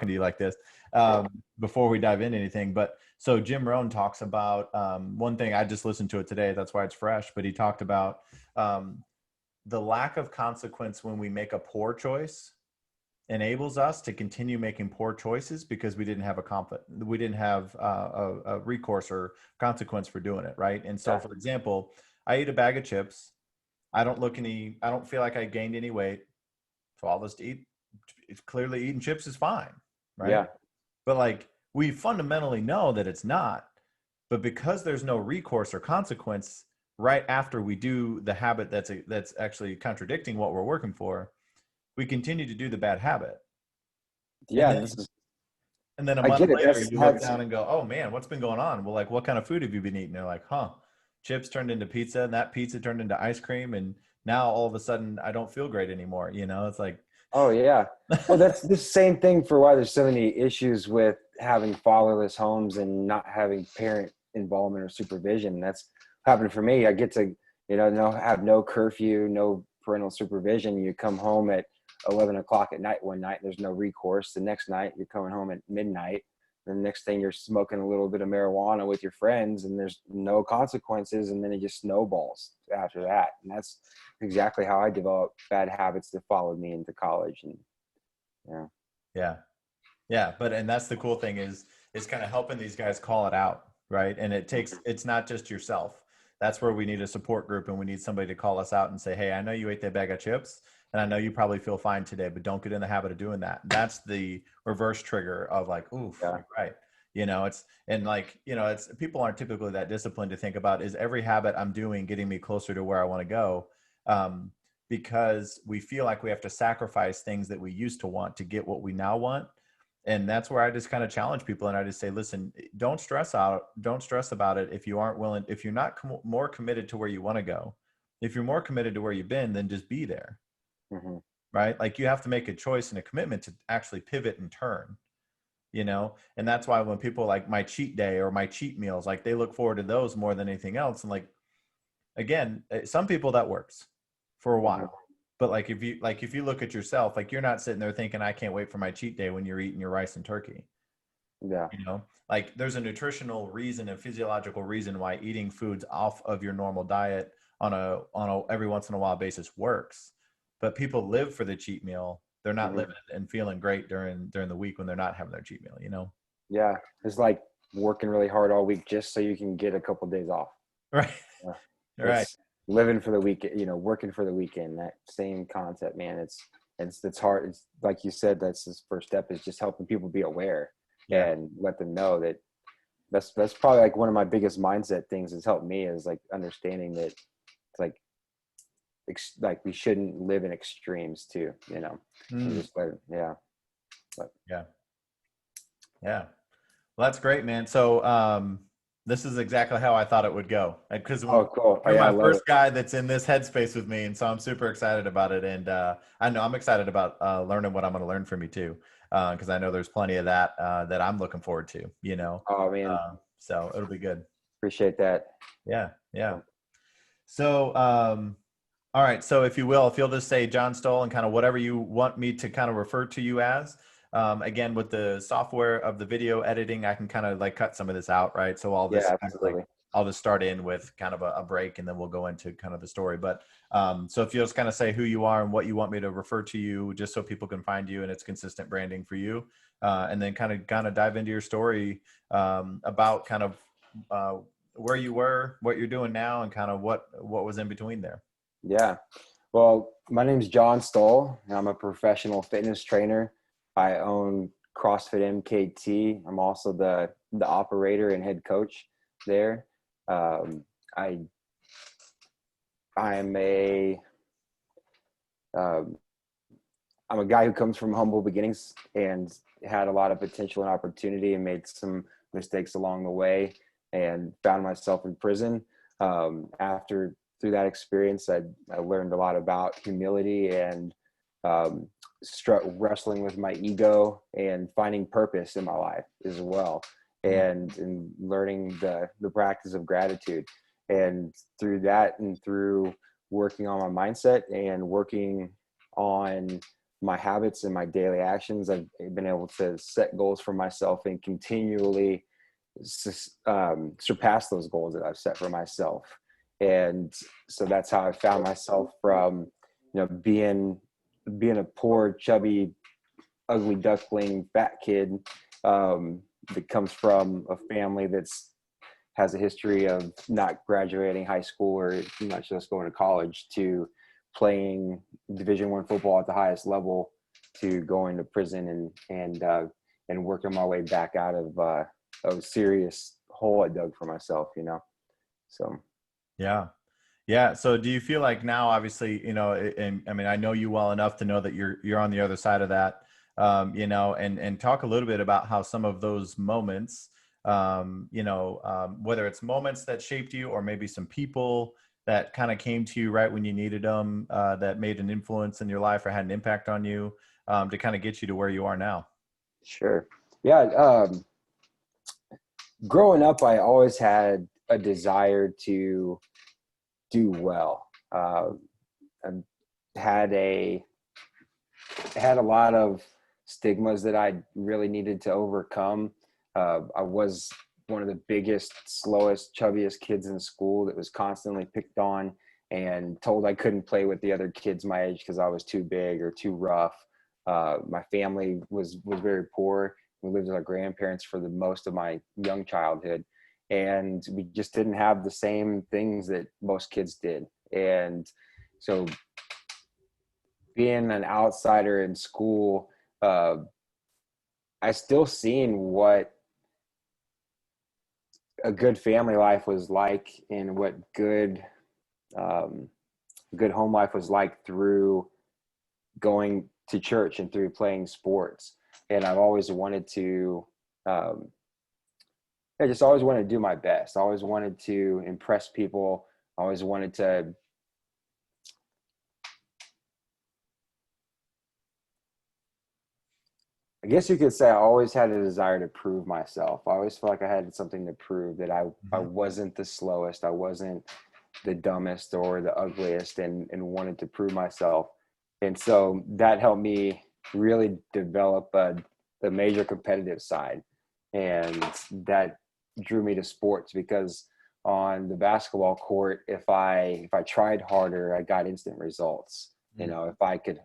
talking to you like this before we dive into anything. But so Jim Rohn talks about one thing. I just listened to it today. That's why it's fresh. But he talked about the lack of consequence when we make a poor choice enables us to continue making poor choices because we didn't have a recourse or consequence for doing it, right? And so, for example, I eat a bag of chips. I don't feel like I gained any weight, so I'll just eat. It's clearly eating chips is fine, right? Yeah. But like we fundamentally know that it's not, but because there's no recourse or consequence right after we do the habit that's actually contradicting what we're working for, we continue to do the bad habit. Yeah. And then a I month get it. later, you look down and go, oh man, what's been going on? Well, like, what kind of food have you been eating? They're like, chips turned into pizza, and that pizza turned into ice cream. And now all of a sudden I don't feel great anymore. It's like, oh yeah. Well, that's the same thing for why there's so many issues with having fatherless homes and not having parent involvement or supervision. That's happened for me. I get to, have no curfew, no parental supervision. You come home at 11 o'clock at night one night, there's no recourse. The next night you're coming home at midnight. The next thing you're smoking a little bit of marijuana with your friends and there's no consequences. And then it just snowballs after that. And that's exactly how I developed bad habits that followed me into college. And and that's the cool thing is kind of helping these guys call it out. Right. And it's not just yourself. That's where we need a support group and we need somebody to call us out and say, hey, I know you ate that bag of chips and I know you probably feel fine today, but don't get in the habit of doing that. That's the reverse trigger of like, oof, right. It's people aren't typically that disciplined to think about, is every habit I'm doing getting me closer to where I want to go? Because we feel like we have to sacrifice things that we used to want to get what we now want. And that's where I just kind of challenge people. And I just say, listen, don't stress about it. If you're not more committed to where you want to go, if you're more committed to where you've been, then just be there. Mm-hmm. Right. Like you have to make a choice and a commitment to actually pivot and turn, and that's why when people like my cheat day or my cheat meals, like they look forward to those more than anything else. And like, again, some people that works for a while. Mm-hmm. But like if you look at yourself, like you're not sitting there thinking, I can't wait for my cheat day when you're eating your rice and turkey. Yeah. Like there's a nutritional reason and physiological reason why eating foods off of your normal diet on a every once in a while basis works. But people live for the cheat meal. They're not Mm-hmm. living and feeling great during the week when they're not having their cheat meal, Yeah. It's like working really hard all week just so you can get a couple of days off. Right. Right. Living for the weekend, working for the weekend, that same concept, man. It's hard. It's like you said, that's his first step, is just helping people be aware and let them know that that's probably like one of my biggest mindset things has helped me, is like understanding that it's like we shouldn't live in extremes too, just well, that's great, man. So this is exactly how I thought it would go, because cool. You're my first guy that's in this headspace with me, and so I'm super excited about it. And I know I'm excited about learning what I'm going to learn from you too, because I know there's plenty of that that I'm looking forward to. Oh man, so it'll be good. Appreciate that. Yeah. So all right. So if you'll just say John Stull and kind of whatever you want me to kind of refer to you as. Again, with the software of the video editing, I can kind of like cut some of this out, right? So I'll just I'll just start in with kind of a break, and then we'll go into kind of the story. But so if you'll just kind of say who you are and what you want me to refer to you, just so people can find you and it's consistent branding for you, and then kind of dive into your story about kind of where you were, what you're doing now, and kind of what was in between there. Yeah. Well, my name's John Stull. I'm a professional fitness trainer. I own CrossFit MKT. I'm also the operator and head coach there. I'm a guy who comes from humble beginnings and had a lot of potential and opportunity and made some mistakes along the way and found myself in prison. Through that experience, I learned a lot about humility and wrestling with my ego and finding purpose in my life as well, and learning the practice of gratitude. And through that, and through working on my mindset and working on my habits and my daily actions, I've been able to set goals for myself and continually surpass those goals that I've set for myself. And so that's how I found myself from, being a poor, chubby, ugly duckling, fat kid, that comes from a family that's has a history of not graduating high school or not just going to college, to playing Division I football at the highest level, to going to prison and working my way back out of a serious hole I dug for myself. So Yeah. Yeah. So do you feel like now, obviously, and I mean, I know you well enough to know that you're on the other side of that, and talk a little bit about how some of those moments, whether it's moments that shaped you or maybe some people that kind of came to you right when you needed them, that made an influence in your life or had an impact on you, to kind of get you to where you are now. sure, yeah. Growing up, I always had a desire to do well. I had a lot of stigmas that I really needed to overcome. I was one of the biggest, slowest, chubbiest kids in school that was constantly picked on and told I couldn't play with the other kids my age because I was too big or too rough. My family was very poor. We lived with our grandparents for the most of my young childhood, and we just didn't have the same things that most kids did. And so being an outsider in school, uh, I still seen what a good family life was like and what um, good home life was like through going to church and through playing sports. And I've always wanted to, um, I just always wanted to do my best. I always wanted to impress people. I always wanted to, I guess you could say I always had a desire to prove myself. I always felt like I had something to prove, that I Mhm. wasn't the slowest. I wasn't the dumbest or the ugliest, and wanted to prove myself. And so that helped me really develop the major competitive side. And that drew me to sports, because on the basketball court, if I tried harder, I got instant results. Mhm. If I could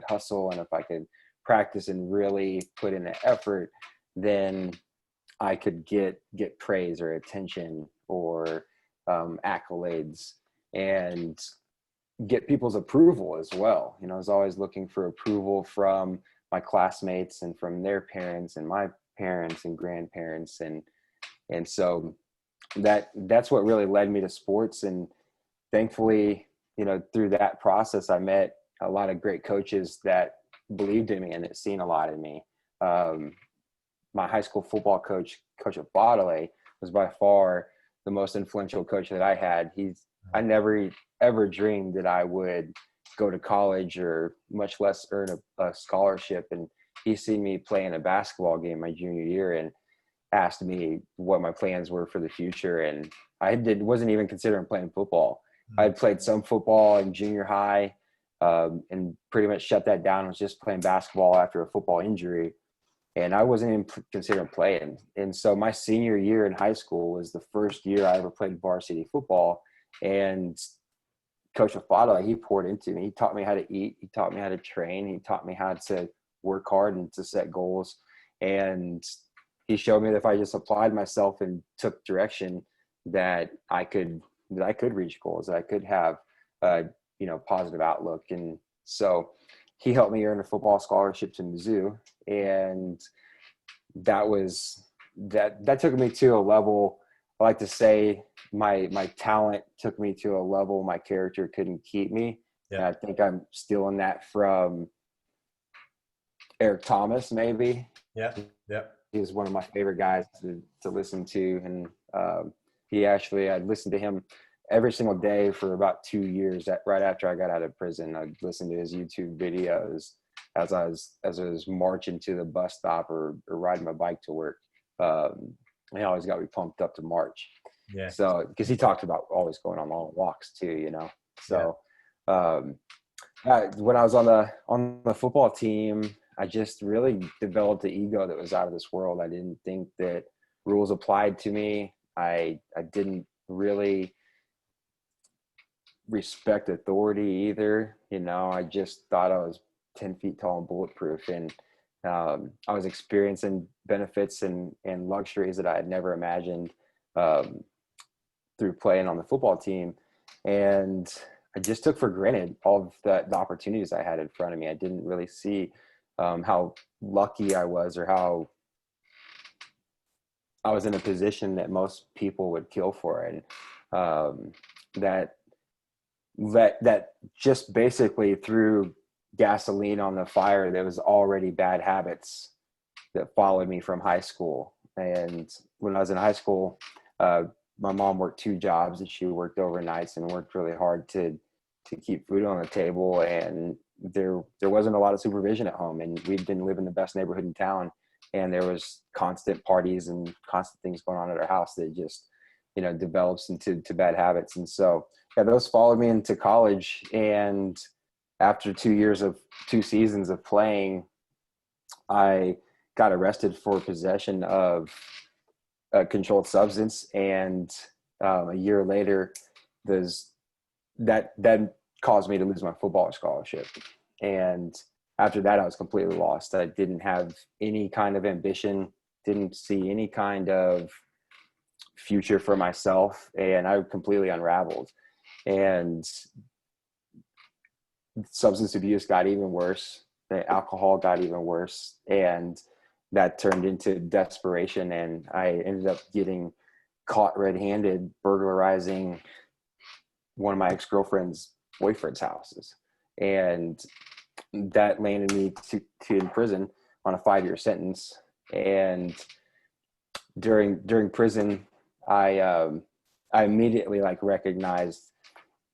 hustle, and if I could practice and really put in the effort, then I could get praise or attention or accolades, and get people's approval as well. I was always looking for approval from my classmates and from their parents and my parents and grandparents, and so that's what really led me to sports. And thankfully, through that process, I met a lot of great coaches that believed in me and that seen a lot in me. Um, my high school football coach, Coach Abadale, was by far the most influential coach that I had. I never ever dreamed that I would go to college, or much less earn a scholarship. And he seen me play in a basketball game my junior year and asked me what my plans were for the future. And wasn't even considering playing football. I had played some football in junior high, and pretty much shut that down. I was just playing basketball after a football injury, and I wasn't even considering playing. And so my senior year in high school was the first year I ever played varsity football. And Coach Afado, he poured into me. He taught me how to eat. He taught me how to train. He taught me how to work hard and to set goals. And he showed me that if I just applied myself and took direction, that I could reach goals, that I could have positive outlook. And so he helped me earn a football scholarship to Mizzou, and that took me to a level. I like to say my talent took me to a level my character couldn't keep me. Yeah. And I think I'm stealing that from Eric Thomas, maybe. Yeah. Yeah. He's one of my favorite guys to listen to. And I'd listened to him every single day for about 2 years. Right after I got out of prison, I'd listen to his YouTube videos as I was marching to the bus stop, or riding my bike to work. He always got me pumped up to march. Yeah. So, because he talked about always going on long walks too, Yeah. So, um, When I was on the football team, I just really developed an ego that was out of this world. I didn't think that rules applied to me. I didn't really respect authority either. I just thought I was 10 feet tall and bulletproof. And I was experiencing benefits and luxuries that I had never imagined um, through playing on the football team. And I just took for granted all of the opportunities I had in front of me. I didn't really see how lucky I was, or how I was in a position that most people would kill for. And um, that that just basically threw gasoline on the fire. There was already bad habits that followed me from high school. And when I was in high school, uh, my mom worked 2 jobs, and she worked overnights and worked really hard to keep food on the table. And there wasn't a lot of supervision at home, and we didn't live in the best neighborhood in town. And there was constant parties and constant things going on at our house that just, develops into bad habits. And so, yeah, those followed me into college. And after 2 seasons of playing, I got arrested for possession of a controlled substance. And a year later, there's that caused me to lose my football scholarship. And after that, I was completely lost. I didn't have any kind of ambition, didn't see any kind of future for myself, and I completely unraveled. And substance abuse got even worse. The alcohol got even worse, and that turned into desperation. And I ended up getting caught red-handed burglarizing one of my ex-girlfriend's boyfriend's houses, and that landed me to in prison on a 5-year sentence. And during prison, I immediately recognized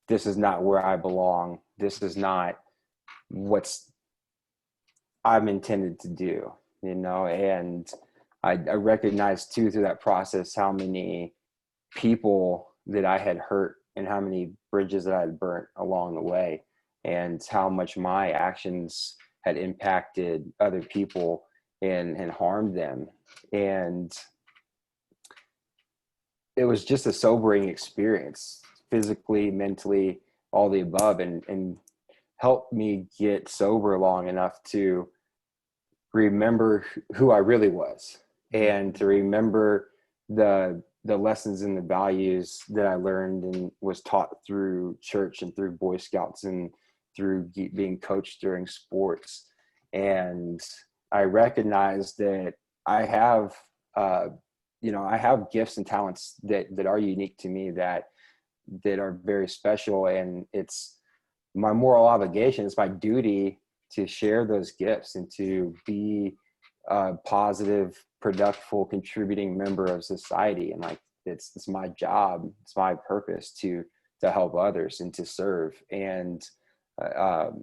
this is not where I belong. This is not what's I'm intended to do, and I recognized too through that process how many people that I had hurt, and how many bridges that I had burnt along the way, and how much my actions had impacted other people and harmed them. And it was just a sobering experience, physically, mentally, all the above, and helped me get sober long enough to remember who I really was, Mm, and to remember the lessons and the values that I learned and was taught through church and through Boy Scouts and through being coached during sports. And I recognized that I have, I have gifts and talents that are unique to me, that are very special. And it's my moral obligation, it's my duty to share those gifts and to be a positive, productive, contributing member of society. And it's my job, it's my purpose to help others and to serve. And um,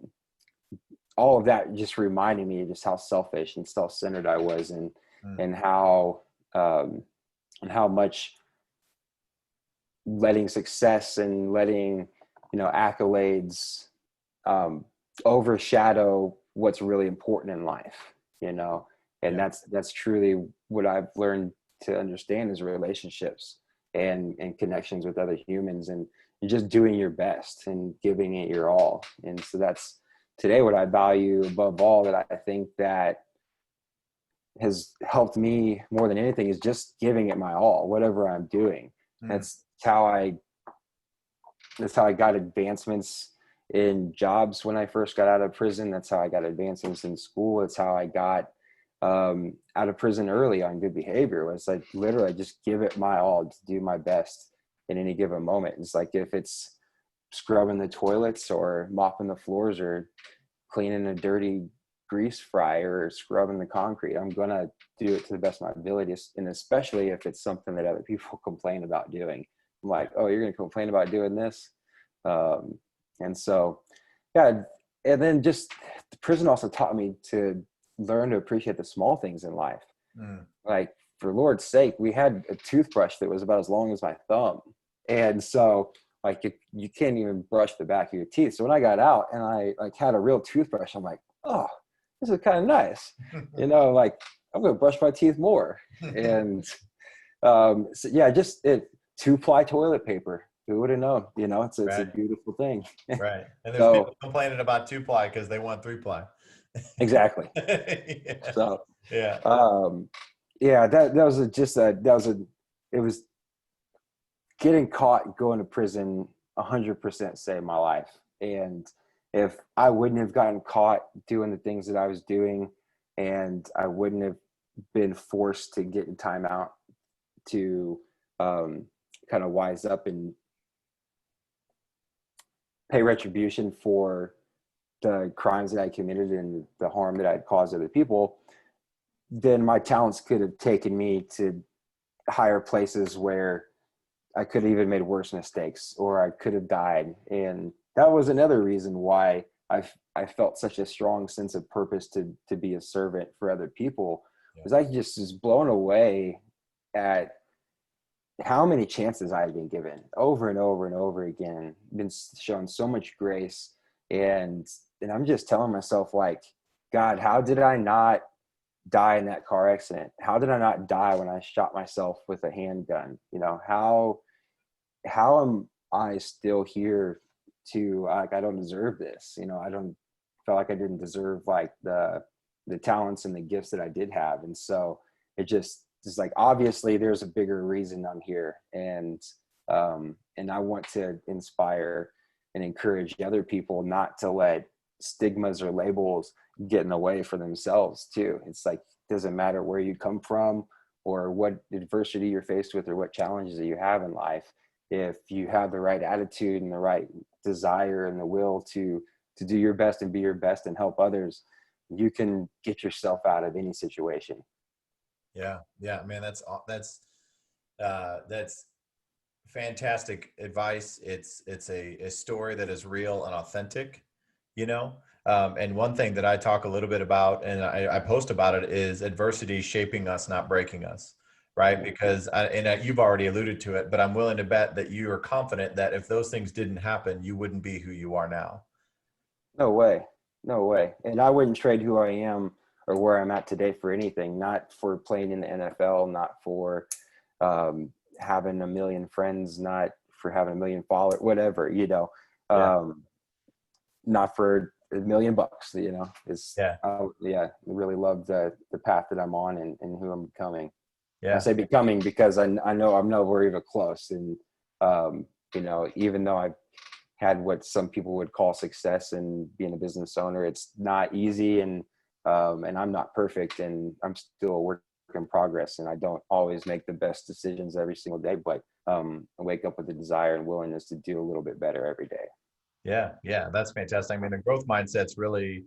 all of that just reminded me just how selfish and self-centered I was, mm, and how um, and how much letting success and letting accolades um, overshadow what's really important in life. And yeah. that's truly what I've learned to understand, is relationships and connections with other humans, and just doing your best and giving it your all. And so that's today what I value above all, that I think that has helped me more than anything, is just giving it my all, whatever I'm doing. Mm, That's how I got advancements in jobs when I first got out of prison. That's how I got advancements in school. It's how I got out of prison early on good behavior. Was like literally just give it my all, to do my best in any given moment. It's like if it's scrubbing the toilets or mopping the floors or cleaning a dirty grease fry or scrubbing the concrete, I'm gonna do it to the best of my abilities. And especially if it's something that other people complain about doing, I'm like, oh, you're gonna complain about doing this. And so, yeah. And then just the prison also taught me to learn to appreciate the small things in life. mm, Like, for Lord's sake, we had a toothbrush that was about as long as my thumb. And so like you can't even brush the back of your teeth. So when I got out and I like had a real toothbrush, I'm like, oh, this is kind of nice. Like I'm going to brush my teeth more. And so yeah, just 2-ply toilet paper. Who would have known? It's a Right. beautiful thing. Right. And there's So people complaining about 2-ply because they want 3-ply. exactly. Yeah. So Yeah. yeah, it was getting caught going to prison 100% saved my life. And if I wouldn't have gotten caught doing the things that I was doing, and I wouldn't have been forced to get in timeout to kind of wise up and pay retribution for the crimes that I committed and the harm that I'd caused other people, then my talents could have taken me to higher places where I could have even made worse mistakes, or I could have died. And that was another reason why I felt such a strong sense of purpose to be a servant for other people, Yeah. because I just was blown away at how many chances I had been given over and over and over again, been shown so much grace. And I'm just telling myself, like, God, how did I not die in that car accident? How did I not die when I shot myself with a handgun? How am I still here to, like, I don't deserve this. I don't feel like I didn't deserve like the talents and the gifts that I did have. And so it just is like, obviously there's a bigger reason I'm here. And I want to inspire and encourage other people not to let stigmas or labels get in the way for themselves too. It's like, doesn't matter where you come from or what adversity you're faced with or what challenges that you have in life. If you have the right attitude and the right desire and the will to do your best and be your best and help others, you can get yourself out of any situation. Yeah. Yeah, man, that's fantastic advice. It's a story that is real and authentic, you know. And one thing that I talk a little bit about, and I post about it, is adversity shaping us, not breaking us, right? Because you've already alluded to it, but I'm willing to bet that you are confident that if those things didn't happen, you wouldn't be who you are now. No way. No way. And I wouldn't trade who I am or where I'm at today for anything, not for playing in the NFL, not for having a million friends, not for having a million followers, whatever, Yeah. um, not for $1 million, Yeah. yeah, I really love the path that I'm on and who I'm becoming. I Yeah. say becoming because I know I'm nowhere even close. And, even though I've had what some people would call success in being a business owner, it's not easy. And I'm not perfect, and I'm still a work in progress. And I don't always make the best decisions every single day, but I wake up with the desire and willingness to do a little bit better every day. Yeah, yeah, that's fantastic. I mean, the growth mindset's really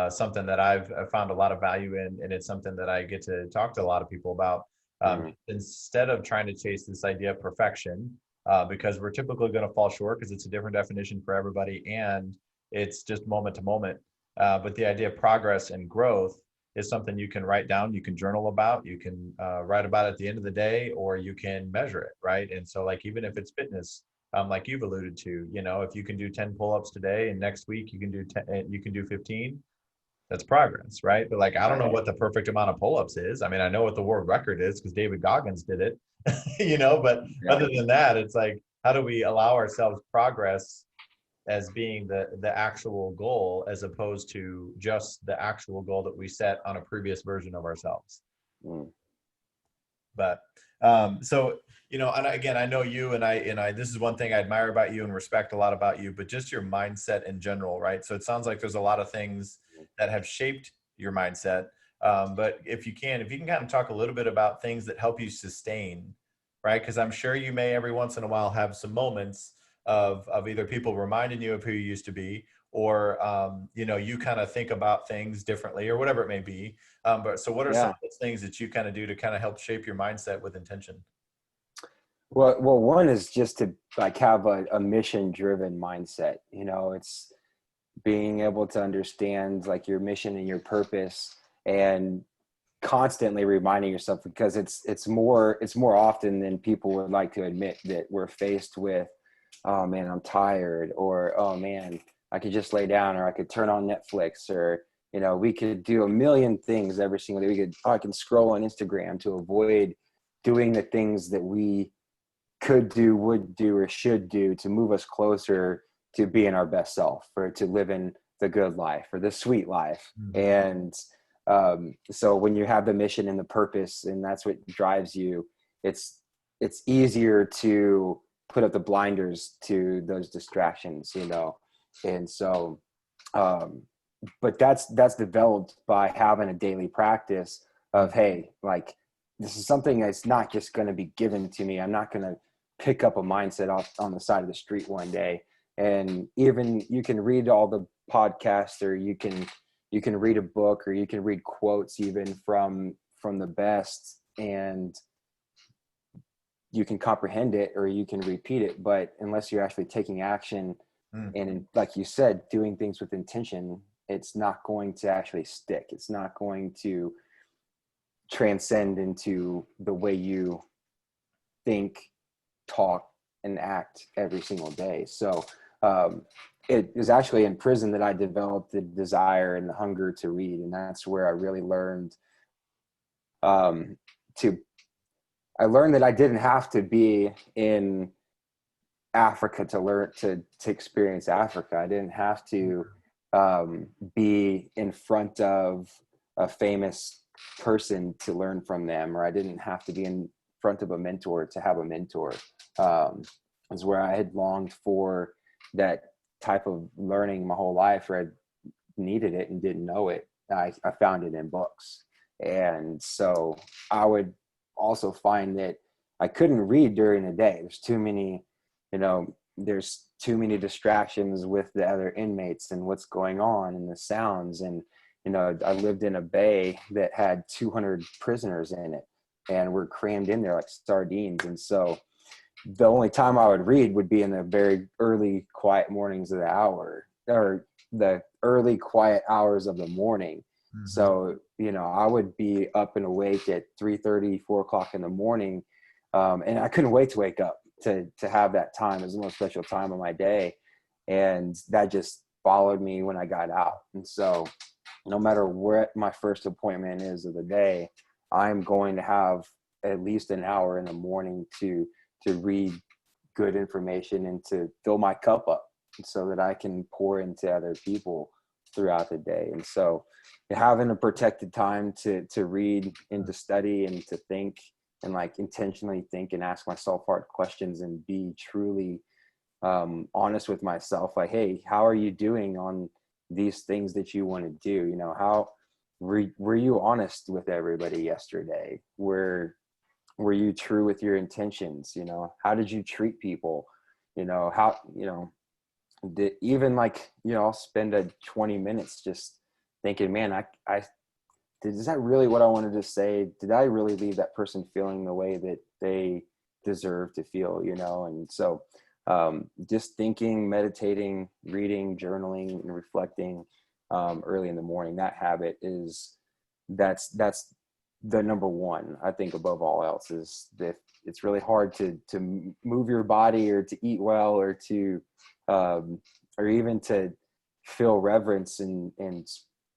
something that I've found a lot of value in, and it's something that I get to talk to a lot of people about. Mhm. Instead of trying to chase this idea of perfection, because we're typically going to fall short because it's a different definition for everybody, and it's just moment to moment. But the idea of progress and growth is something you can write down, you can journal about, you can write about it at the end of the day, or you can measure it, right? And so, like, even if it's fitness, like you've alluded to, if you can do 10 pull-ups today and next week you can do 10, you can do 15, that's progress, right? But like, I don't Right. know what the perfect amount of pull-ups is. I mean, I know what the world record is because David Goggins did it, but Yeah. other than that, it's like, how do we allow ourselves progress as being the actual goal as opposed to just the actual goal that we set on a previous version of ourselves? Mm. But so and again, I know you, and I this is one thing I admire about you and respect a lot about you, but just your mindset in general, right? So it sounds like there's a lot of things that have shaped your mindset. But if you can kind of talk a little bit about things that help you sustain, right? Because I'm sure you may every once in a while have some moments of either people reminding you of who you used to be, or you kind of think about things differently or whatever it may be. But so what are some Yeah. of those things that you kind of do to kind of help shape your mindset with intention? Well, one is just to like have a mission driven mindset. It's being able to understand like your mission and your purpose, and constantly reminding yourself, because it's more often than people would like to admit that we're faced with oh man, I'm tired, or oh man, I could just lay down, or I could turn on Netflix, or we could do a million things every single day. I can scroll on Instagram to avoid doing the things that we could do, would do, or should do to move us closer to being our best self, or to living the good life or the sweet life. Mhm. And so when you have the mission and the purpose, and that's what drives you, it's it's easier to put up the blinders to those distractions. And so um, but that's developed by having a daily practice of, hey, like, this is something that's not just going to be given to me. I'm not going to pick up a mindset off on the side of the street one day. And even you can read all the podcasts, or you can read a book, or you can read quotes even from the best, and you can comprehend it or you can repeat it, but unless you're actually taking action Mm. and, like you said, doing things with intention, it's not going to actually stick. It's not going to transcend into the way you think, talk, and act every single day. So um, it was actually in prison that I developed the desire and the hunger to read, and that's where I really learned um, to. I learned that I didn't have to be in Africa to learn to experience Africa. I didn't have to be in front of a famous person to learn from them, or I didn't have to be in front of a mentor to have a mentor. Is where I had longed for that type of learning my whole life, where I needed it and didn't know it. I found it in books. And so I would also find that I couldn't read during the day. There's too many distractions with the other inmates and what's going on and the sounds. And, I lived in a bay that had 200 prisoners in it, and we're crammed in there like sardines. And so the only time I would read would be in the very early, quiet mornings of the hour, or the early, quiet hours of the morning. Mhm. So, I would be up and awake at 3:30, 4 o'clock in the morning. And I couldn't wait to wake up to have that time. It was the most special time of my day. And that just followed me when I got out. And so no matter what my first appointment is of the day, I'm going to have at least an hour in the morning to read good information and to fill my cup up so that I can pour into other people throughout the day. And so having a protected time to read and to study and to think, and like intentionally think and ask myself hard questions, and be truly honest with myself, like, hey, how are you doing on these things that you want to do? How were you honest with everybody yesterday? Were you true with your intentions? How did you treat people? How did, even, like, I'll spend a 20 minutes just thinking, man, I is that really what I wanted to say? Did I really leave that person feeling the way that they deserve to feel? And so just thinking, meditating, reading, journaling, and reflecting early in the morning, that habit that's the number one, I think, above all else. Is that it's really hard to move your body, or to eat well, or to or even to feel reverence and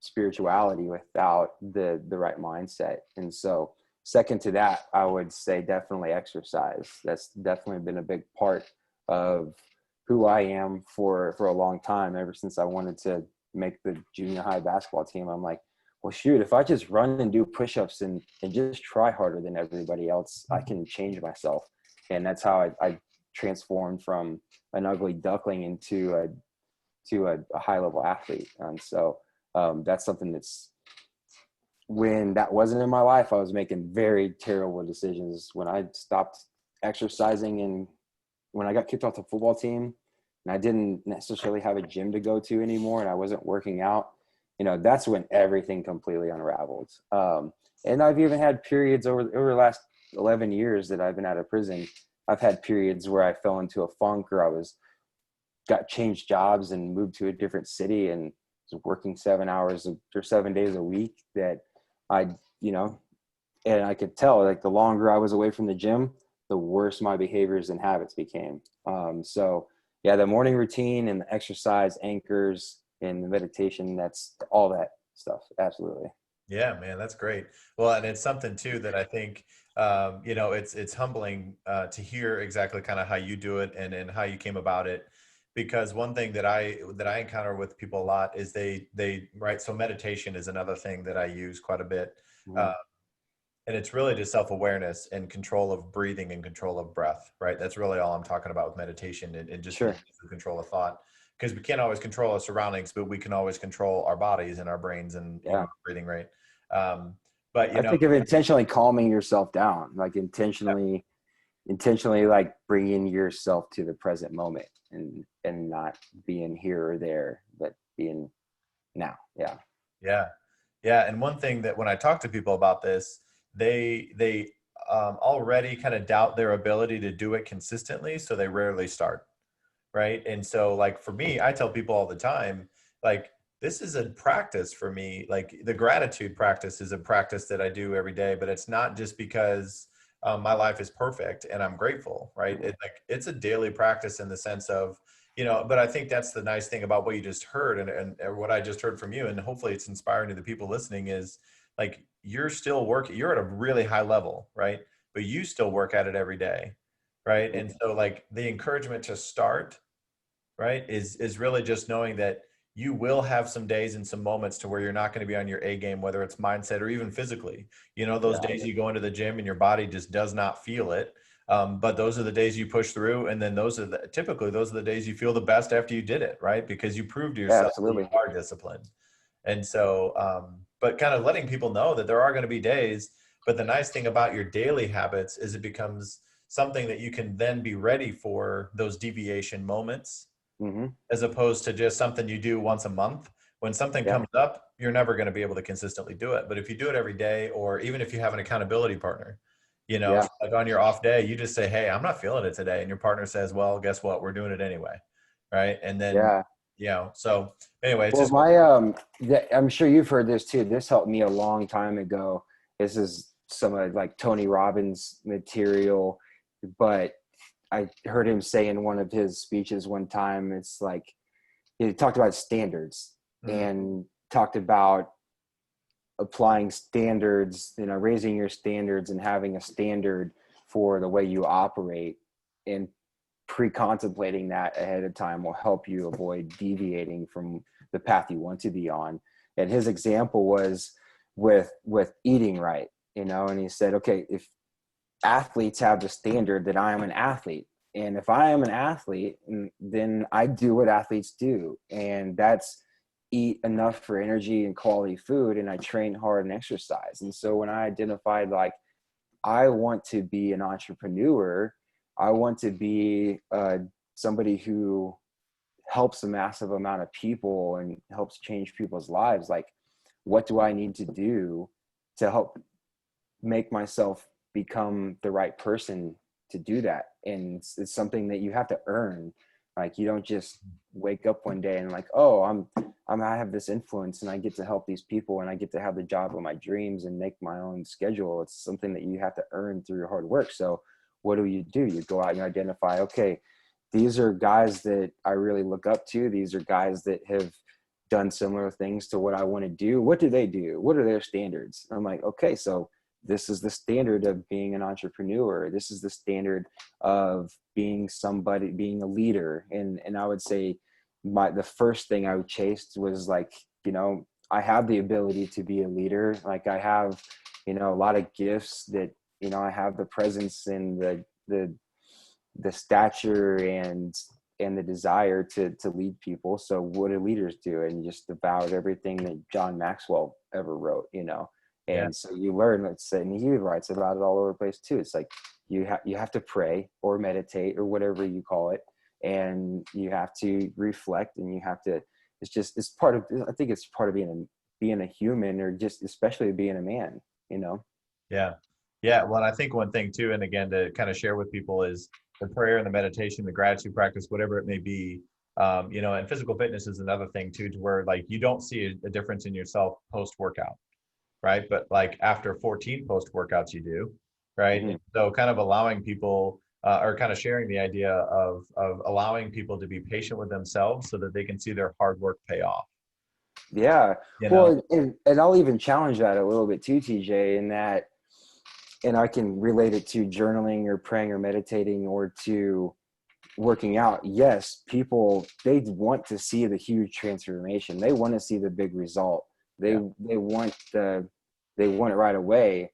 spirituality without the right mindset. And so second to that, I would say definitely exercise. That's definitely been a big part of who I am for a long time. Ever since I wanted to make the junior high basketball team, I'm like, well, shoot, if I just run and do push-ups and just try harder than everybody else, I can change myself. And that's how I transformed from an ugly duckling into a high level athlete. And so that's something that's, when that wasn't in my life, I was making very terrible decisions. When I stopped exercising, and when I got kicked off the football team, and I didn't necessarily have a gym to go to anymore, and I wasn't working out, that's when everything completely unraveled. And I've even had periods over the last 11 years that I've been out of prison. I've had periods where I fell into a funk, or got changed jobs and moved to a different city and was working 7 hours or 7 days a week, that I, and I could tell, like, the longer I was away from the gym, the worse my behaviors and habits became. So yeah, the morning routine and the exercise anchors and the meditation, that's all that stuff. Absolutely. Yeah, man, that's great. Well, and it's something too that I think, it's humbling to hear exactly kind of how you do it and how you came about it. Because one thing that I encounter with people a lot is they right. So meditation is another thing that I use quite a bit, Mhm. uh, and it's really just self awareness and control of breathing and control of breath. Right. That's really all I'm talking about with meditation and just being Sure. able to control of thought. Because we can't always control our surroundings, but we can always control our bodies and our brains and Yeah. our breathing rate. Um, but I think of intentionally calming yourself down, like intentionally like bringing yourself to the present moment and not being here or there, but being now. Yeah. yeah, yeah. And one thing that when I talk to people about this, they already kind of doubt their ability to do it consistently, so they rarely start. Right. And so, like, for me, I tell people all the time, like, this is a practice for me. Like, the gratitude practice is a practice that I do every day, but it's not just because my life is perfect and I'm grateful. Right. It's a daily practice in the sense of, but I think that's the nice thing about what you just heard and what I just heard from you. And hopefully it's inspiring to the people listening is like, you're still working, you're at a really high level. Right. But you still work at it every day. Right. And so, like, the encouragement to start, right, is really just knowing that you will have some days and some moments to where you're not going to be on your A game, whether it's mindset or even physically. Those Yeah. days you go into the gym and your body just does not feel it. But those are the days you push through, and then typically those are the days you feel the best after you did it, right? Because you proved to Yeah, yourself that you absolutely. are disciplined. And so, but kind of letting people know that there are going to be days. But the nice thing about your daily habits is it becomes something that you can then be ready for those deviation moments, Hmm. as opposed to just something you do once a month. When something Yeah. comes up, you're never going to be able to consistently do it. But if you do it every day, or even if you have an accountability partner, Yeah. so like on your off day, you just say, "Hey, I'm not feeling it today." And your partner says, "Well, guess what? We're doing it anyway." Right. And then, Yeah. so anyway, it's Well, just, I'm sure you've heard this too. This helped me a long time ago. This is some of like Tony Robbins material, but I heard him say in one of his speeches one time, it's like he talked about standards mm, and talked about applying standards, raising your standards and having a standard for the way you operate, and pre-contemplating that ahead of time will help you avoid deviating from the path you want to be on. And his example was with eating right, and he said, okay, if athletes have the standard that I am an athlete, and if I am an athlete, then I do what athletes do, and that's eat enough for energy and quality food, and I train hard and exercise. And so when I identified like I want to be an entrepreneur, I want to be somebody who helps a massive amount of people and helps change people's lives, like what do I need to do to help make myself become the right person to do that? And it's something that you have to earn. Like you don't just wake up one day and like, oh, I have this influence and I get to help these people and I get to have the job of my dreams and make my own schedule. It's something that you have to earn through your hard work. So what do? You go out and you identify, okay, these are guys that I really look up to. These are guys that have done similar things to what I want to do. What do they do? What are their standards? I'm like, okay, so this is the standard of being an entrepreneur. This is the standard of being being a leader. And I would say the first thing I chased was like, I have the ability to be a leader. Like I have, a lot of gifts that, I have the presence and the stature and the desire to lead people. So what do leaders do? And just about everything that John Maxwell ever wrote. yeah, And so you learn, let's say, and he writes about it all over the place too. It's like you have to pray or meditate or whatever you call it, and you have to reflect, and you have to. It's part of. I think it's part of being a human, or just especially being a man. yeah, yeah. Well, I think one thing too, and again, to kind of share with people is the prayer and the meditation, the gratitude practice, whatever it may be. And physical fitness is another thing too, to where like you don't see a difference in yourself post workout, right? But like after 14 post workouts, you do. right? Hmm. And so kind of allowing people or kind of sharing the idea of allowing people to be patient with themselves so that they can see their hard work pay off, Yeah. you know? Well, and I'll even challenge that a little bit too, TJ, in that, and I can relate it to journaling or praying or meditating or to working out. Yes, people, they want to see the huge transformation. They want to see the big result. They Yeah, they want they want it right away.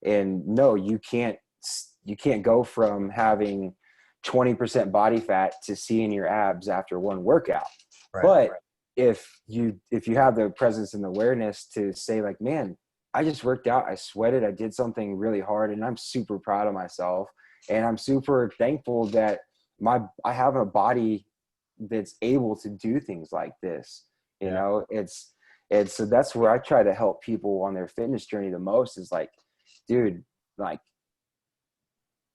And no, you can't go from having 20% body fat to seeing your abs after one workout. right. But if you have the presence and the awareness to say like, man, I just worked out, I sweated, I did something really hard, and I'm super proud of myself, and I'm super thankful that I have a body that's able to do things like this. You Yeah, know, it's so that's where I try to help people on their fitness journey the most is like, dude, like,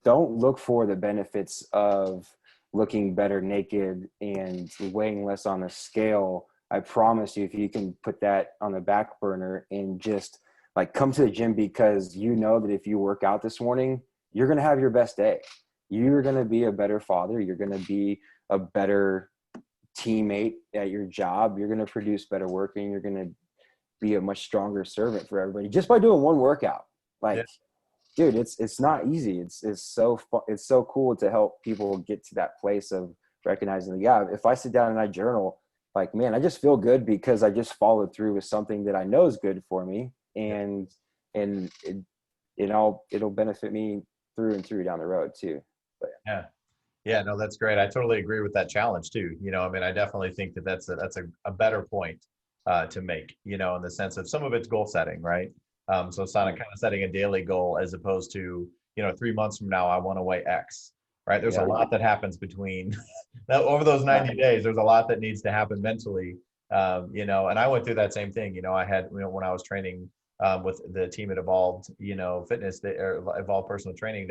don't look for the benefits of looking better naked and weighing less on the scale. I promise you, if you can put that on the back burner and just like come to the gym because you know that if you work out this morning, you're going to have your best day. You're going to be a better father. You're going to be a better teammate at your job. You're going to produce better work, and you're going to be a much stronger servant for everybody just by doing one workout. yeah, Like, dude, it's not easy. It's so fun. It's so cool to help people get to that place of recognizing, yeah, if I sit down and I journal, like, man, I just feel good because I just followed through with something that I know is good for me, yeah. and it'll benefit me through and through down the road too. But Yeah. Yeah, no, that's great. I totally agree with that challenge too. I mean, I definitely think that that's a better point to make. In the sense of some of it's goal setting, right? So it's not yeah, kind of setting a daily goal as opposed to 3 months from now I want to weigh X, right? There's a yeah, lot that happens between over those yeah, 90 days. There's a lot that needs to happen mentally, and I went through that same thing. I had when I was training with the team at Evolved, Fitness, or Evolved Personal Training,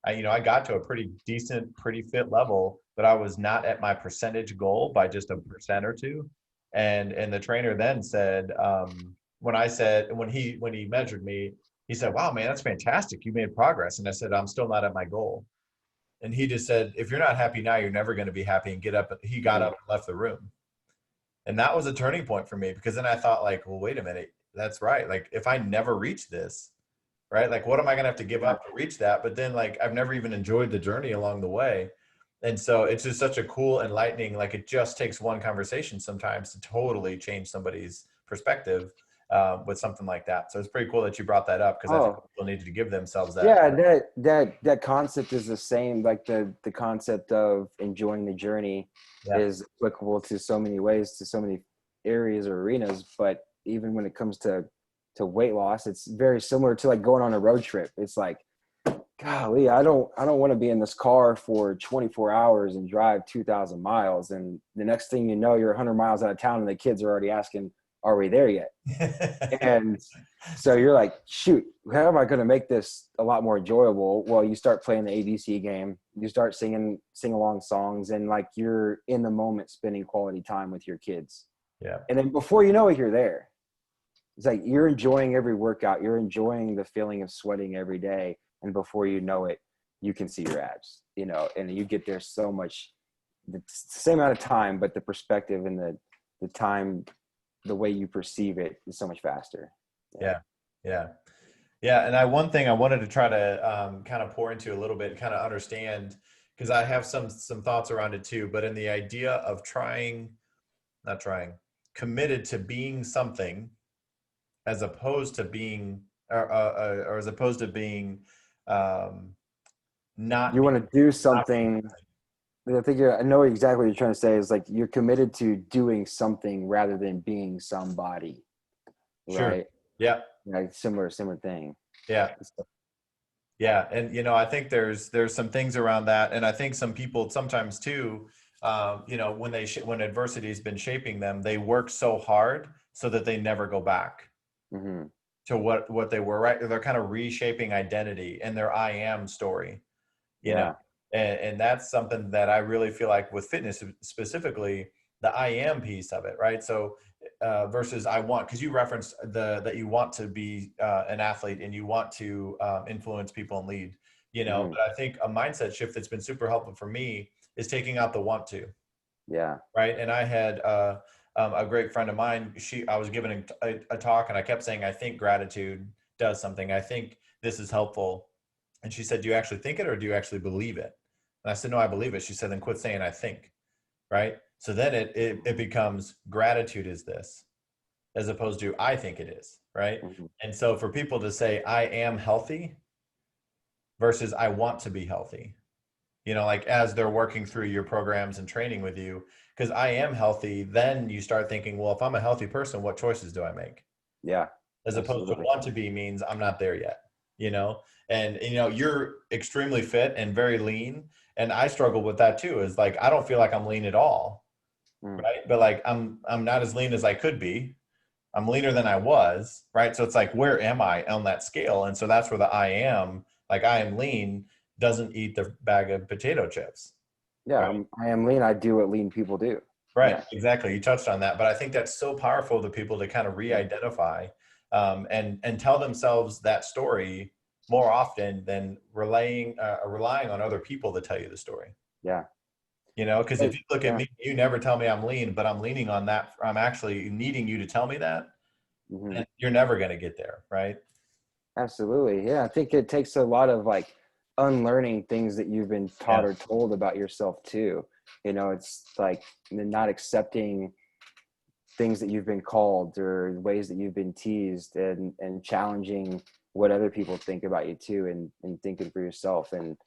I got to a pretty decent, pretty fit level, but I was not at my percentage goal by just a percent or two. And the trainer then said, when he measured me, he said, "Wow, man, that's fantastic. You made progress." And I said, "I'm still not at my goal." And he just said, "If you're not happy now, you're never going to be happy." And get up. He got mm, up and left the room. And that was a turning point for me because then I thought, like, well, wait a minute, that's right. Like, if I never reach this, right? Like, what am I going to have to give yeah. up to reach that? But then, like, I've never even enjoyed the journey along the way. And so it's just such a cool, enlightening, like, it just takes one conversation sometimes to totally change somebody's perspective with something like that. So it's pretty cool that you brought that up because I think Oh, people needed to give themselves that. yeah, that concept is the same. Like the concept of enjoying the journey Yeah. is applicable to so many ways, to so many areas or arenas. But even when it comes to weight loss, it's very similar to like going on a road trip. It's like, golly, I don't want to be in this car for 24 hours and drive 2,000 miles. And the next thing you know, you're 100 miles out of town, and the kids are already asking, "Are we there yet?" And so you're like, shoot, how am I going to make this a lot more enjoyable? Well, you start playing the ABC game, you start sing along songs, and like you're in the moment spending quality time with your kids. Yeah. And then before you know it, you're there. It's like you're enjoying every workout, you're enjoying the feeling of sweating every day. And before you know it, you can see your abs, and you get there so much, the same amount of time, but the perspective and the time, the way you perceive it is so much faster. Yeah. Yeah. Yeah. Yeah, and one thing I wanted to try to kind of pour into a little bit, kind of understand, because I have some thoughts around it too. But in the idea of not trying, committed to being something, as opposed to being, or as opposed to being, um, not You being, want to do not being something. I know exactly what you're trying to say is like you're committed to doing something rather than being somebody, sure. right? Yeah, Like similar thing. yeah. Yeah, and I think there's some things around that, and I think some people sometimes too, when when adversity has been shaping them, they work so hard so that they never go back Hmm. to what they were. Right, they're kind of reshaping identity and their I am story, you know, Yeah. and that's something that I really feel like with fitness specifically, the I am piece of it, right? So versus I want, because you referenced that you want to be an athlete and you want to influence people and lead, you know. Hmm. But I think a mindset shift that's been super helpful for me is taking out the want to, Yeah. right? And I had a great friend of mine. I was giving a talk, and I kept saying, I think gratitude does something. I think this is helpful. And she said, do you actually think it, or do you actually believe it? And I said, no, I believe it. She said, then quit saying I think, right? So then it becomes gratitude is this, as opposed to I think it is, right? Hmm. And so for people to say I am healthy versus I want to be healthy, you know, like as they're working through your programs and training with you, because I am healthy, then you start thinking, well, if I'm a healthy person, what choices do I make? Yeah, As opposed to absolutely. want to be means I'm not there yet, you know? And you know, you're extremely fit and very lean. And I struggle with that too, is like I don't feel like I'm lean at all, Mm. right? But like I'm not as lean as I could be. I'm leaner than I was, right? So it's like, where am I on that scale? And so that's where the I am, like I am lean, doesn't eat the bag of potato chips, Yeah, right? I am lean. I do what lean people do. Right, Yeah. exactly. You touched on that, but I think that's so powerful to people to kind of re-identify and tell themselves that story more often than relying on other people to tell you the story. Yeah. You know, because if you look at Yeah. me, you never tell me I'm lean, but I'm leaning on that. I'm actually needing you to tell me that, Hmm. and you're never going to get there, right? Absolutely. Yeah. I think it takes a lot of like unlearning things that you've been Yeah, taught or told about yourself too. You know, it's like not accepting things that you've been called or ways that you've been teased, and challenging what other people think about you too, and thinking for yourself, and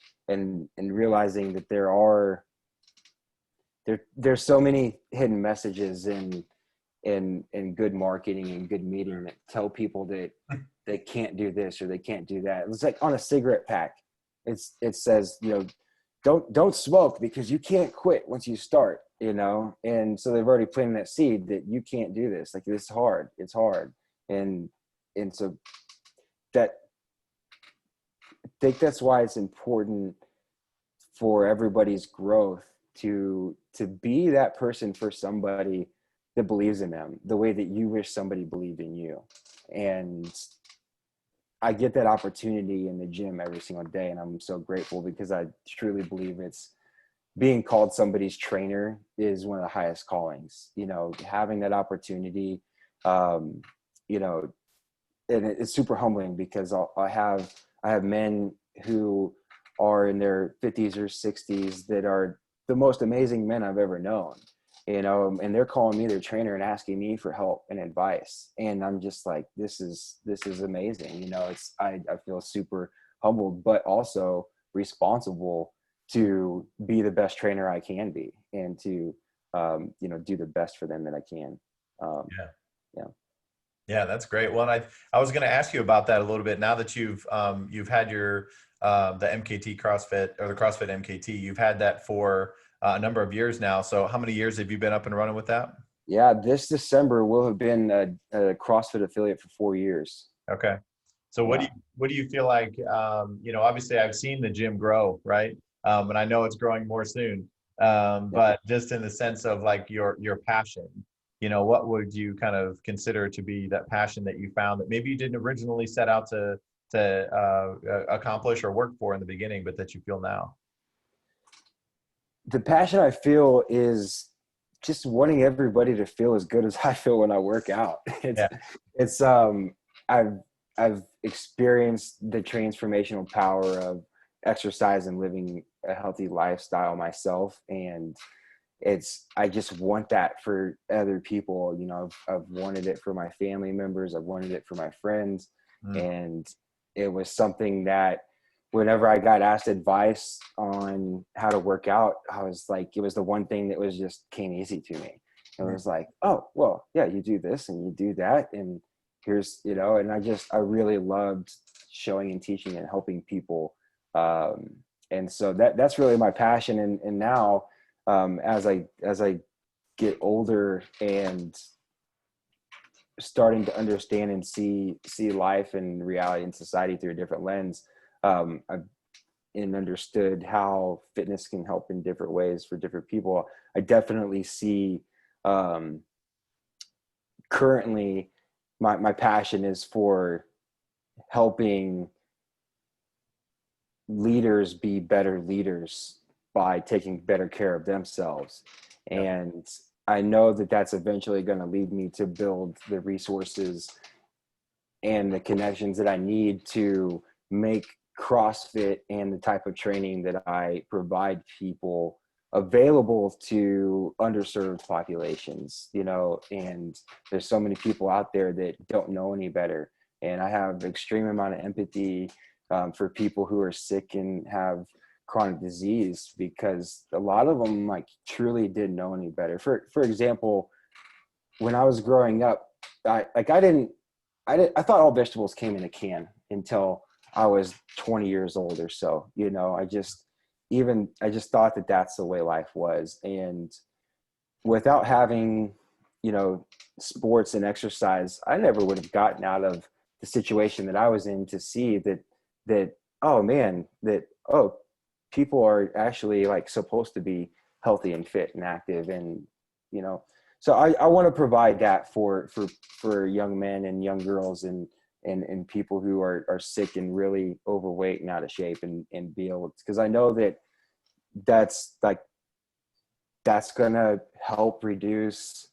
realizing that there's so many hidden messages in good marketing and good meeting that tell people that they can't do this or they can't do that. It's like on a cigarette pack. It says, you know, don't smoke because you can't quit once you start, you know. And so they've already planted that seed that you can't do this. Like this is hard. It's hard. And so that I think that's why it's important for everybody's growth to be that person for somebody that believes in them the way that you wish somebody believed in you. And I get that opportunity in the gym every single day, and I'm so grateful because I truly believe it's being called somebody's trainer is one of the highest callings, you know, having that opportunity. um you know, and it's super humbling because I have men who are in their 50s or 60s that are the most amazing men I've ever known, you know, and they're calling me their trainer and asking me for help and advice, and I'm just like, this is amazing, you know. It's I feel super humbled but also responsible to be the best trainer I can be, and to you know, do the best for them that I can. um yeah. yeah. Yeah, that's great. Well, I was going to ask you about that a little bit. Now that you've had your the MKT CrossFit or the CrossFit MKT, you've had that for a number of years now. So how many years have you been up and running with that? Yeah, this December will have been a CrossFit affiliate for 4 years. Okay. So Yeah, what do you feel like? You know, obviously I've seen the gym grow, right? And I know it's growing more soon. yeah. But just in the sense of like your passion, you know, what would you kind of consider to be that passion that you found that maybe you didn't originally set out to accomplish or work for in the beginning, but that you feel now? The passion I feel is just wanting everybody to feel as good as I feel when I work out. Yeah. It's I've I've experienced the transformational power of exercise and living a healthy lifestyle myself, and I just want that for other people. You know, I've wanted it for my family members, I've wanted it for my friends. Mm. And it was something that whenever I got asked advice on how to work out, I was like, it was the one thing that was just came easy to me. It Mm. was like, oh well, yeah, you do this and you do that, and here's, you know. And I really loved showing and teaching and helping people. um and so that's really my passion. And now, as I get older and starting to understand and see life and reality and society through a different lens, I've and understood how fitness can help in different ways for different people. I definitely see um, currently my passion is for helping leaders be better leaders by taking better care of themselves. Yep. And I know that that's eventually going to lead me to build the resources and the connections that I need to make CrossFit and the type of training that I provide people available to underserved populations, you know. And there's so many people out there that don't know any better. And I have extreme amount of empathy for people who are sick and have chronic disease, because a lot of them like truly didn't know any better. For example, when I was growing up, I thought all vegetables came in a can until I was 20 years old or so. You know, I just thought that that's the way life was. And without having, you know, sports and exercise, I never would have gotten out of the situation that I was in to see that, oh man, oh, people are actually like supposed to be healthy and fit and active. And, you know, so I want to provide that for young men and young girls and people who are sick and really overweight and out of shape, and be able to, because I know that that's like, that's going to help reduce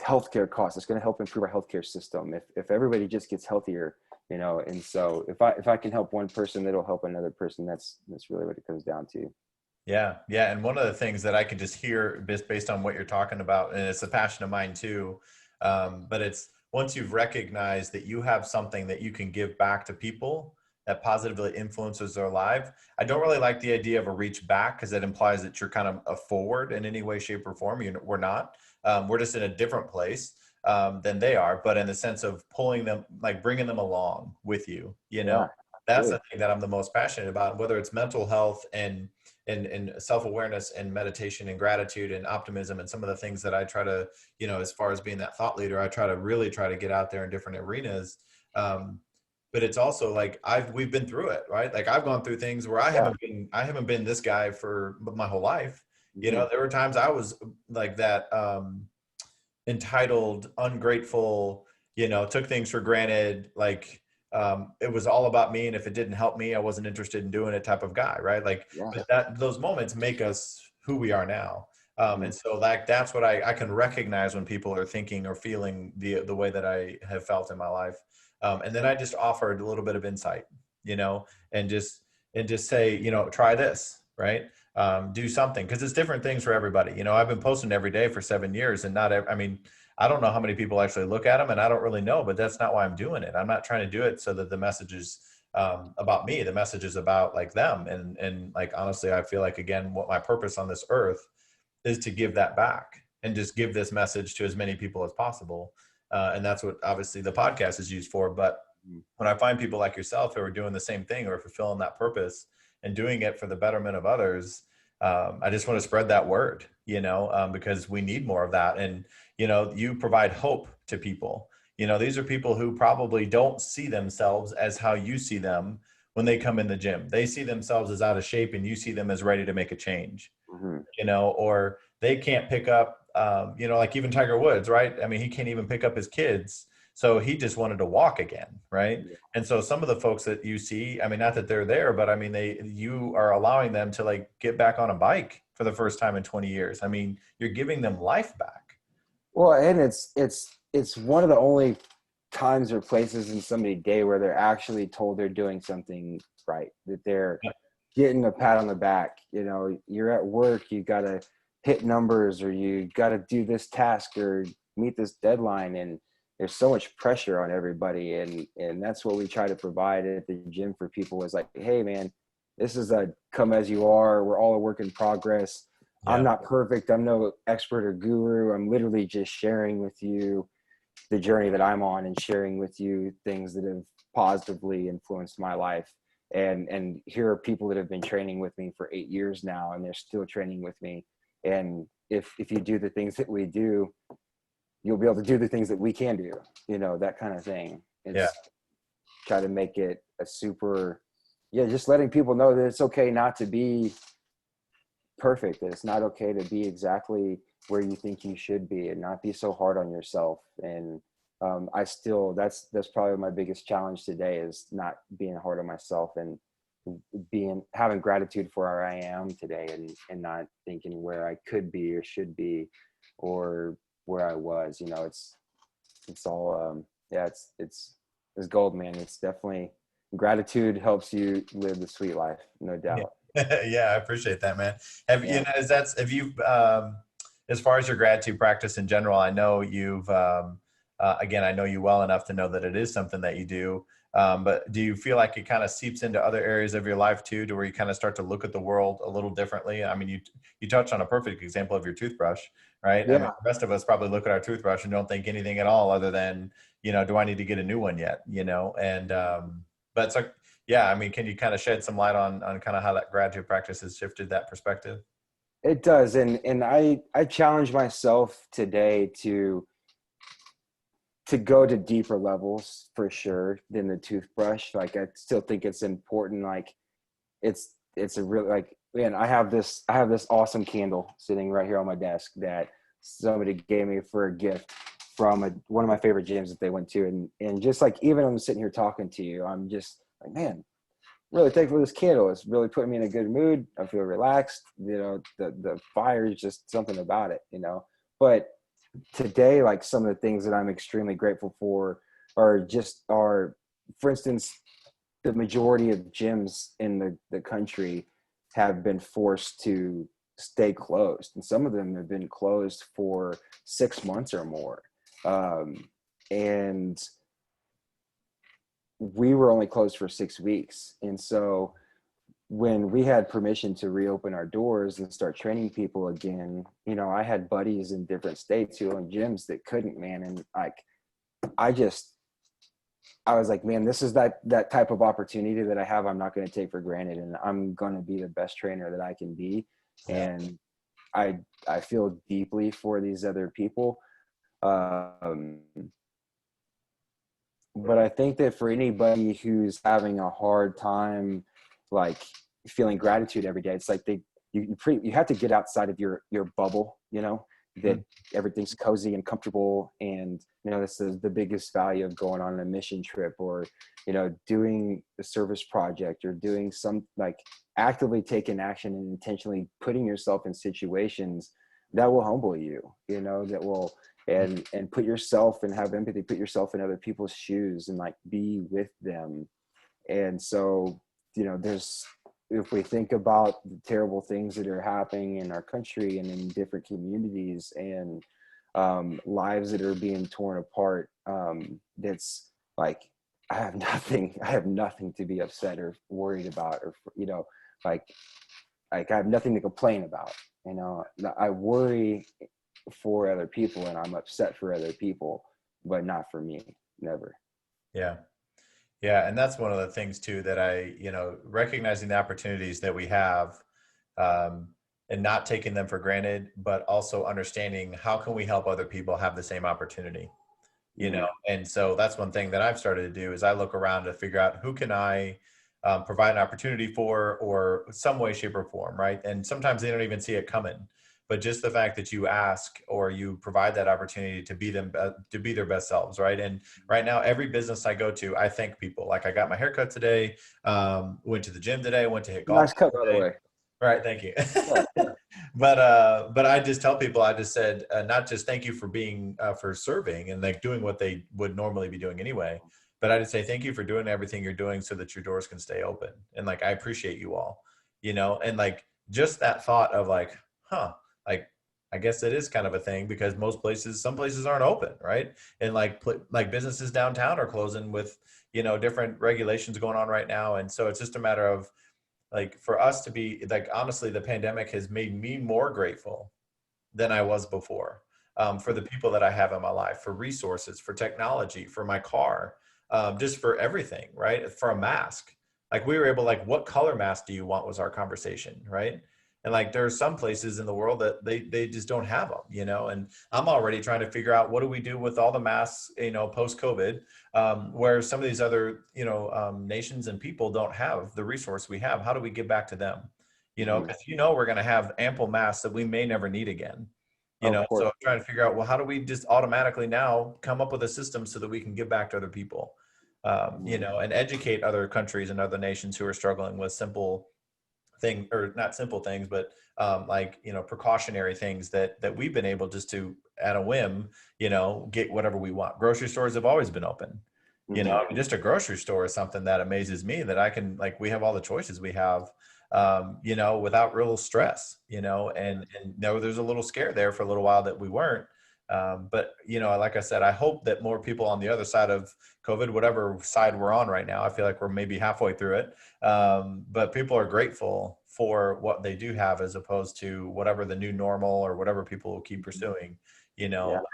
healthcare costs. It's going to help improve our healthcare system if everybody just gets healthier, you know. And so if I can help one person, that'll help another person. That's really what it comes down to. Yeah, yeah, and one of the things that I can just hear based on what you're talking about, and it's a passion of mine too, but it's once you've recognized that you have something that you can give back to people that positively influences their life. I don't really like the idea of a reach back, because it implies that you're kind of a forward in any way, shape, or form. We're not. We're just in a different place than they are, but in the sense of pulling them, like bringing them along with you. You know, Yeah, that's the absolutely. thing that I'm the most passionate about, whether it's mental health and self-awareness and meditation and gratitude and optimism and some of the things that I try to, you know, as far as being that thought leader, I really try to get out there in different arenas. But it's also like we've been through it, right? Like I've gone through things where Yeah. I haven't been this guy for my whole life. You Mm-hmm. know, there were times I was like that, entitled, ungrateful, you know, took things for granted, like it was all about me, and if it didn't help me, I wasn't interested in doing it type of guy, right? Like, Yeah. but that those moments make us who we are now. Mm-hmm. And so like that's what I can recognize when people are thinking or feeling the way that I have felt in my life. And then I just offered a little bit of insight, you know, and just say, you know, try this, right? Do something, because it's different things for everybody. You know, I've been posting every day for 7 years, and I mean, I don't know how many people actually look at them, and I don't really know, but that's not why I'm doing it. I'm not trying to do it so that the message is about me. The message is about like them. And like, honestly, I feel like, again, what my purpose on this earth is to give that back and just give this message to as many people as possible. And that's what obviously the podcast is used for. But when I find people like yourself who are doing the same thing or fulfilling that purpose and doing it for the betterment of others, I just want to spread that word, you know, because we need more of that. And, you know, you provide hope to people. You know, these are people who probably don't see themselves as how you see them when they come in the gym. They see themselves as out of shape, and you see them as ready to make a change, Mm-hmm. you know, or they can't pick up, you know, like even Tiger Woods, right? I mean, he can't even pick up his kids. So he just wanted to walk again, right? Yeah. And so some of the folks that you see, I mean, not that they're there, but I mean, you are allowing them to like get back on a bike for the first time in 20 years. I mean, you're giving them life back. Well, and it's one of the only times or places in somebody's day where they're actually told they're doing something right, that they're Yeah. getting a pat on the back. You know, you're at work, you got to hit numbers, or you got to do this task or meet this deadline, and there's so much pressure on everybody. And that's what we try to provide at the gym for people, is like, hey man, this is a come as you are. We're all a work in progress. I'm Yeah. not perfect. I'm no expert or guru. I'm literally just sharing with you the journey that I'm on, and sharing with you things that have positively influenced my life. And here are people that have been training with me for 8 years now, and they're still training with me. And if you do the things that we do, you'll be able to do the things that we can do, you know, that kind of thing. Yeah. It's try to make it a super, yeah, just letting people know that it's okay not to be perfect, that it's not okay to be exactly where you think you should be and not be so hard on yourself. And I still, that's probably my biggest challenge today, is not being hard on myself and having gratitude for where I am today, and not thinking where I could be or should be or where I was. You know, it's all yeah, it's gold, man. It's definitely, gratitude helps you live the sweet life, no Yeah. doubt. Yeah, I appreciate that, man. Have you Yeah. know, have you as far as your gratitude practice in general, I know you've again, I know you well enough to know that it is something that you do. But do you feel like it kind of seeps into other areas of your life too, to where you kind of start to look at the world a little differently? I mean, you touched on a perfect example of your toothbrush, right? I mean, Yeah. the rest of us probably look at our toothbrush and don't think anything at all other than, do I need to get a new one yet? And but it's like, yeah, I mean, can you kind of shed some light on kind of how that gratitude practice has shifted that perspective? It does. And I challenge myself today to go to deeper levels for sure than the toothbrush. Like, I still think it's important. Like, it's a really, like, man, I have this awesome candle sitting right here on my desk that somebody gave me for a gift from one of my favorite gyms that they went to. And just like, even I'm sitting here talking to you, I'm just like, man, really thankful for this candle. It's really putting me in a good mood. I feel relaxed. You know, the fire is just something about it, you know. But today, like, some of the things that I'm extremely grateful for are, for instance, the majority of gyms in the country have been forced to stay closed. And some of them have been closed for 6 months or more. And we were only closed for 6 weeks. And so when we had permission to reopen our doors and start training people again, you know, I had buddies in different states who own gyms that couldn't, man. And like, I just, I was like, man, this is that type of opportunity that I have. I'm not going to take for granted, and I'm going to be the best trainer that I can be. Yeah. And I feel deeply for these other people. Um, but I think that for anybody who's having a hard time, like, feeling gratitude every day, it's like you have to get outside of your bubble, you know, that Mhm. everything's cozy and comfortable. And, you know, this is the biggest value of going on a mission trip, or, you know, doing a service project, or doing some, like, actively taking action and intentionally putting yourself in situations that will humble you, you know, that will, and put yourself, and have empathy, put yourself in other people's shoes, and like, be with them. And so, you know, if we think about the terrible things that are happening in our country and in different communities, and lives that are being torn apart, that's like, I have nothing to be upset or worried about, or, you know, like like I have nothing to complain about. You know, I worry for other people, and I'm upset for other people, but not for me. Never. Yeah. Yeah. And that's one of the things too that recognizing the opportunities that we have, um, and not taking them for granted, but also understanding how can we help other people have the same opportunity, Mm, and so that's one thing that I've started to do is I look around to figure out who can I provide an opportunity for, or some way, shape, or form, right? And sometimes they don't even see it coming, but just the fact that you ask or you provide that opportunity to be them, to be their best selves, right? And right now, every business I go to, I thank people. Like, I got my haircut today, went to the gym today, went to hit golf nice cut, by the today. way. Right, thank you. Yeah, yeah. But I just tell people, I just said, not just thank you for being for serving and like doing what they would normally be doing anyway, but I just say thank you for doing everything you're doing so that your doors can stay open. And like, I appreciate you all, and like, just that thought of like, huh, like, I guess it is kind of a thing, because some places aren't open, right? And like businesses downtown are closing with, different regulations going on right now. And so it's just a matter of, like, for us to be like, honestly, the pandemic has made me more grateful than I was before, for the people that I have in my life, for resources, for technology, for my car, just for everything, right? For a mask. Like, we were able, like, what color mask do you want was our conversation, right? And like, there are some places in the world that they just don't have them, and I'm already trying to figure out what do we do with all the masks, post COVID, where some of these other, nations and people don't have the resource we have. How do we give back to them? Mhm. Because we're going to have ample masks that we may never need again. You Oh, know, of so course. I'm trying to figure out, well, how do we just automatically now come up with a system so that we can give back to other people, you Mhm. know, and educate other countries and other nations who are struggling with simple thing, or not simple things, but like, you know, precautionary things that we've been able just to, at a whim, you know, get whatever we want. Grocery stores have always been open. You know, Mhm. I mean, just a grocery store is something that amazes me, that I can, like, we have all the choices we have, you know, without real stress, you know, and no, there's a little scare there for a little while that we weren't. But you know, like I said, I hope that more people on the other side of COVID, whatever side we're on right now, I feel like we're maybe halfway through it, but people are grateful for what they do have, as opposed to whatever the new normal or whatever people will keep pursuing. You Yeah. know,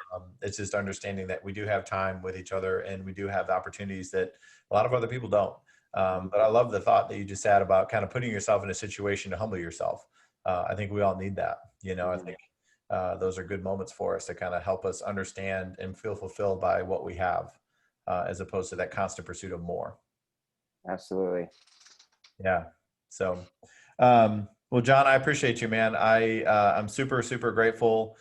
it's just understanding that we do have time with each other, and we do have the opportunities that a lot of other people don't. But I love the thought that you just had about kind of putting yourself in a situation to humble yourself. I think we all need that. You know, I Mhm. think those are good moments for us to kind of help us understand and feel fulfilled by what we have, as opposed to that constant pursuit of more. Absolutely. Yeah. So, well, John, I appreciate you, man. I'm super, super grateful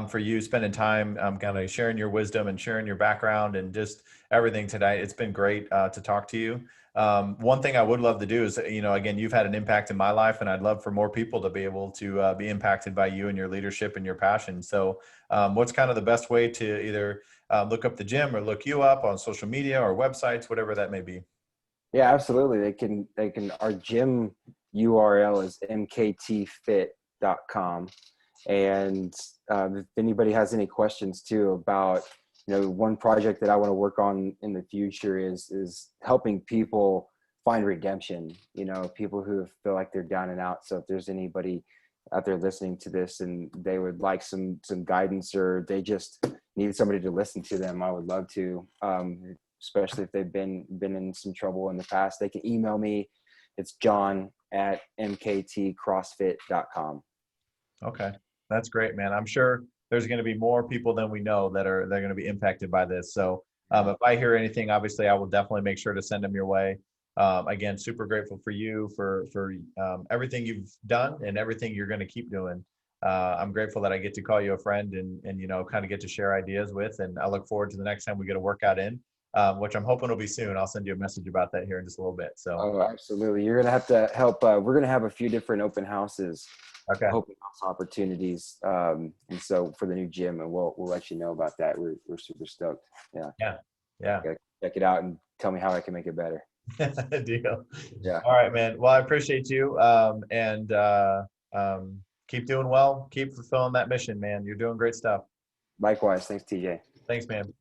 for you spending time, kind of sharing your wisdom and sharing your background and just everything tonight. It's been great to talk to you. One thing I would love to do is, you know, again, you've had an impact in my life, and I'd love for more people to be able to be impacted by you and your leadership and your passion. So, what's kind of the best way to either look up the gym or look you up on social media or websites, whatever that may be? Yeah, absolutely. Our gym URL is mktfit.com. And if anybody has any questions too about, one project that I want to work on in the future is helping people find redemption, people who feel like they're down and out. So if there's anybody out there listening to this and they would like some guidance, or they just need somebody to listen to them, I would love to. Especially if they've been in some trouble in the past, they can email me. It's john@mktcrossfit.com. Okay, that's great, man. I'm sure there's going to be more people than we know that are they're going to be impacted by this. So, Yeah. if I hear anything, obviously, I will definitely make sure to send them your way. Again, super grateful for you for everything you've done and everything you're going to keep doing. I'm grateful that I get to call you a friend, and you know, kind of get to share ideas with. And I look forward to the next time we get a workout in, which I'm hoping will be soon. I'll send you a message about that here in just a little bit. So, Oh, absolutely. You're gonna have to help. We're gonna have a few different open houses, okay, open house opportunities, and so for the new gym, and we'll let you know about that. We're super stoked. Yeah, yeah, yeah. gotta check it out and tell me how I can make it better. Deal. Yeah, All right, man. Well, I appreciate you. And keep doing well. Keep fulfilling that mission, man. You're doing great stuff. likewise. Thanks, TJ. Thanks, man.